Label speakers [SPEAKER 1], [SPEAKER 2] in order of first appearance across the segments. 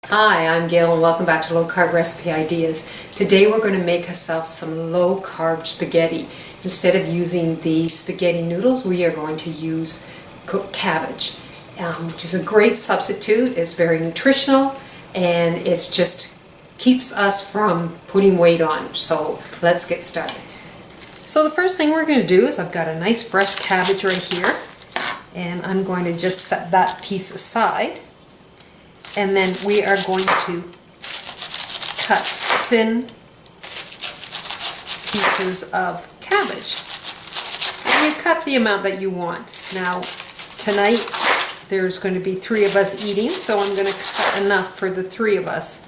[SPEAKER 1] Hi, I'm Gail and welcome back to Low Carb Recipe Ideas. Today we're going to make ourselves some low carb spaghetti. Instead of using the spaghetti noodles, we are going to use cooked cabbage, which is a great substitute. It's very nutritional and it's just keeps us from putting weight on. So let's get started. So the first thing we're going to do is I've got a nice fresh cabbage right here, and I'm going to just set that piece aside. And then we are going to cut thin pieces of cabbage. And you cut the amount that you want. Now, tonight there's going to be 3 of us eating, so I'm going to cut enough for the 3 of us.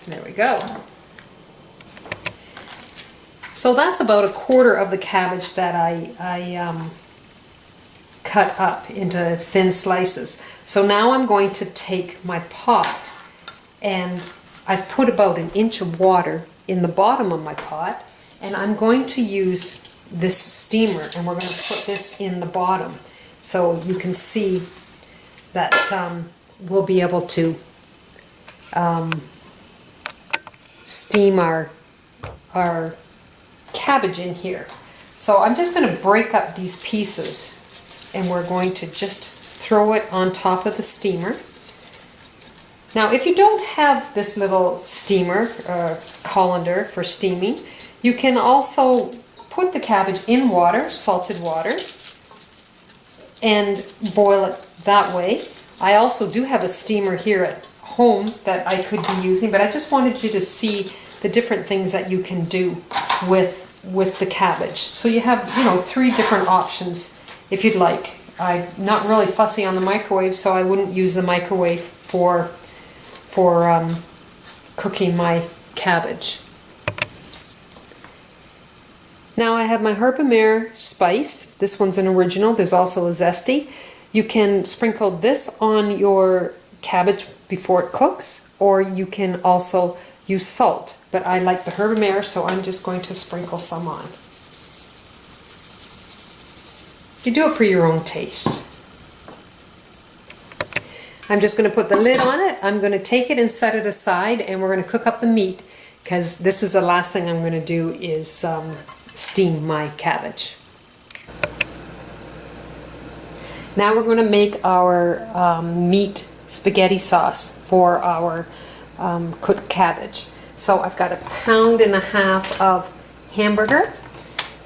[SPEAKER 1] There we go. So that's about 1/4 of the cabbage that I cut up into thin slices. So now I'm going to take my pot, and I've put about 1 inch of water in the bottom of my pot, and I'm going to use this steamer, and we're going to put this in the bottom so you can see that we'll be able to steam our cabbage in here. So I'm just going to break up these pieces, and we're going to just throw it on top of the steamer. Now, if you don't have this little steamer colander for steaming, you can also put the cabbage in water, salted water, and boil it that way. I also do have a steamer here at home that I could be using, but I just wanted you to see the different things that you can do with the cabbage. So you have, 3 different options if you'd like. I'm not really fussy on the microwave, so I wouldn't use the microwave for cooking my cabbage. Now I have my Herb spice. This one's an original. There's also a zesty. You can sprinkle this on your cabbage before it cooks, or you can also use salt. But I like the Herb, so I'm just going to sprinkle some on. You do it for your own taste. I'm just going to put the lid on it. I'm going to take it and set it aside, and we're going to cook up the meat, because this is the last thing I'm going to do is steam my cabbage. Now we're going to make our meat spaghetti sauce for our cooked cabbage. So I've got 1.5 pounds of hamburger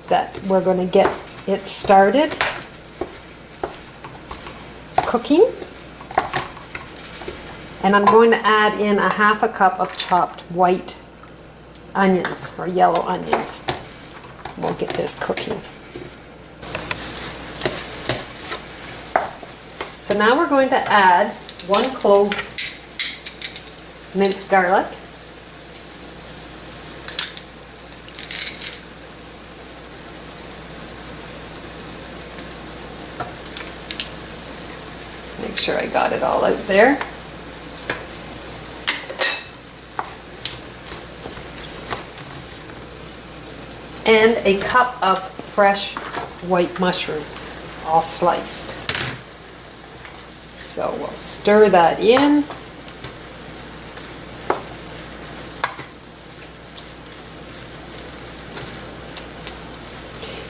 [SPEAKER 1] that we're going to get it started cooking, and I'm going to add in 1/2 cup of chopped white onions or yellow onions. We'll get this cooking. So now we're going to add 1 clove minced garlic, make sure I got it all out there. And 1 cup of fresh white mushrooms, all sliced. So we'll stir that in.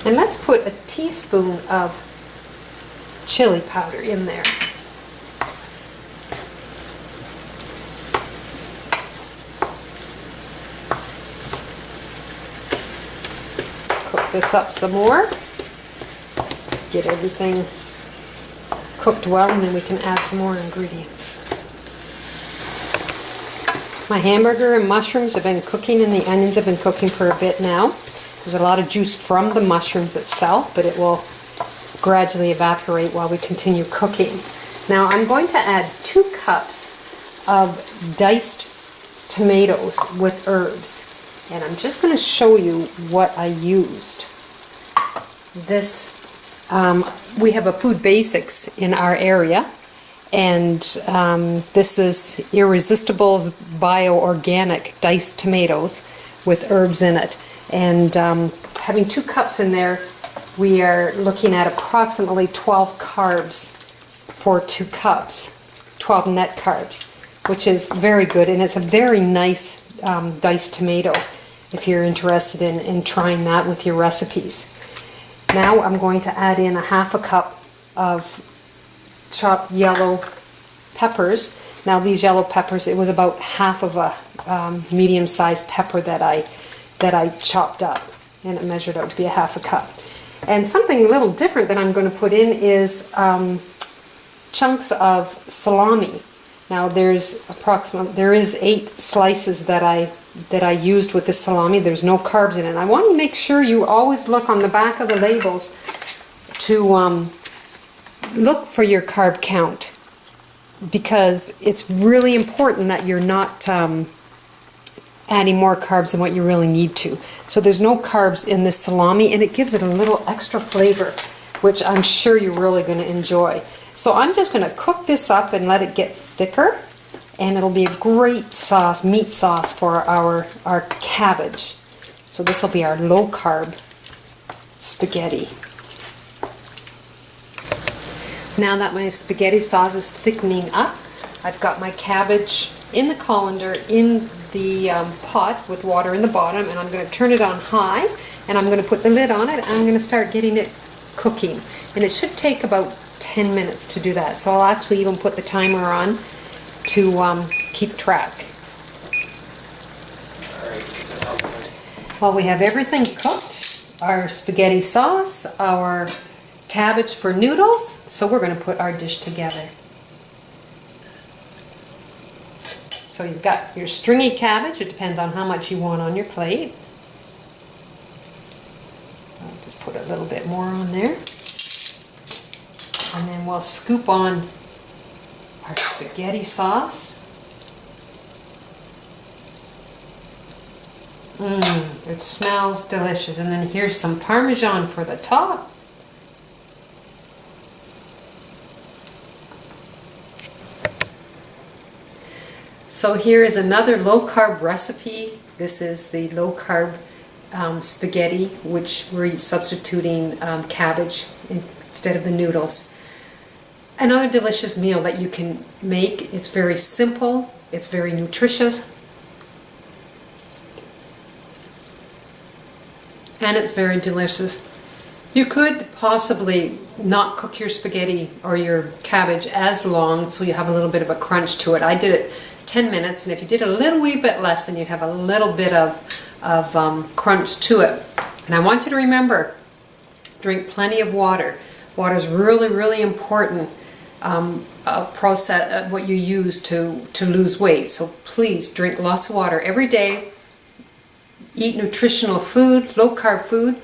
[SPEAKER 1] And let's put 1 teaspoon of chili powder in there. Cook this up some more. Get everything cooked well, and then we can add some more ingredients. My hamburger and mushrooms have been cooking, and the onions have been cooking for a bit now. There's a lot of juice from the mushrooms itself, but it will gradually evaporate while we continue cooking. Now I'm going to add 2 cups of diced tomatoes with herbs, and I'm just going to show you what I used. This we have a Food Basics in our area, and this is Irresistible's bio-organic diced tomatoes with herbs in it. And having 2 cups in there we are looking at approximately 12 carbs for 2 cups, 12 net carbs, which is very good, and it's a very nice diced tomato if you're interested in trying that with your recipes. Now I'm going to add in a half a cup of chopped yellow peppers. Now these yellow peppers, it was about half of a medium-sized pepper that I chopped up, and it measured out to be a half a cup. And something a little different that I'm going to put in is chunks of salami. Now there is 8 slices that I used with the salami. There's no carbs in it. And I want to make sure you always look on the back of the labels to look for your carb count, because it's really important that you're not adding more carbs than what you really need to. So there's no carbs in this salami, and it gives it a little extra flavor, which I'm sure you're really going to enjoy. So I'm just going to cook this up and let it get thicker, and it'll be a great sauce, meat sauce for our cabbage. So this will be our low carb spaghetti. Now that my spaghetti sauce is thickening up, I've got my cabbage in the colander in the pot with water in the bottom, and I'm going to turn it on high, and I'm going to put the lid on it, and I'm going to start getting it cooking. And it should take about 10 minutes to do that. So I'll actually even put the timer on to keep track. While we have everything cooked, our spaghetti sauce, our cabbage for noodles, so we're going to put our dish together. So you've got your stringy cabbage. It depends on how much you want on your plate. I'll just put a little bit more on there. And then we'll scoop on our spaghetti sauce. It smells delicious. And then here's some Parmesan for the top. So here is another low-carb recipe. This is the low-carb spaghetti, which we're substituting cabbage instead of the noodles. Another delicious meal that you can make. It's very simple, it's very nutritious, and it's very delicious. You could possibly not cook your spaghetti or your cabbage as long, so you have a little bit of a crunch to it. I did it 10 minutes, and if you did a little wee bit less, then you'd have a little bit of crunch to it. And I want you to remember, drink plenty of water. Water is really, really important process what you use to lose weight. So please drink lots of water every day. Eat nutritional food, low carb food,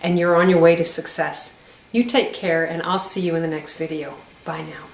[SPEAKER 1] and you're on your way to success. You take care, and I'll see you in the next video. Bye now.